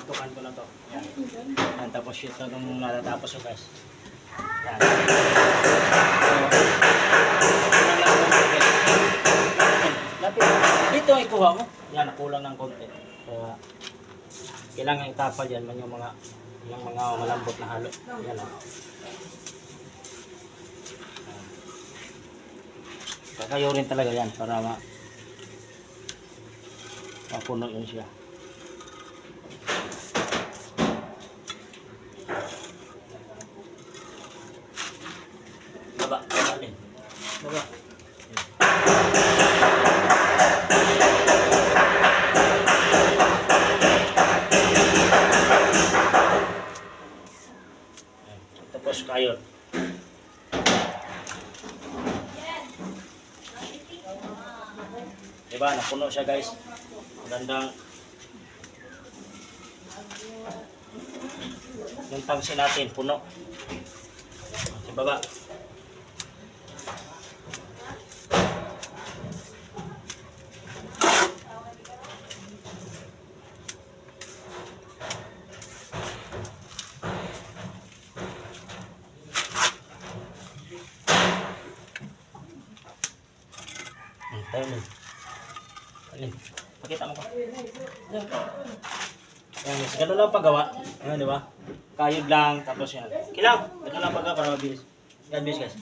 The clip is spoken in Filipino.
tukan ko na to. Yan. Yan, tapos ito nung natatapos ko guys. Yan. Lapit. Dito ikuha mo. Yan, nakulang ng konti. Kaya, kailangan itapal yan man yung mga malambot na halo. Yan o. Kakayo rin talaga yan para mapuno yun siya. Baba, baba din. Baba. Tapos kayo. Diba, napuno siya guys. Magandang yung tangsi natin, puno. Sa baba. Tayo mo. Alin, pakita mo ko. Yan, ganun lang paggawa. Ayan, di ba? Kayod lang, tapos yan. Kilang, ganun lang paggawa para mabilis. God bless guys.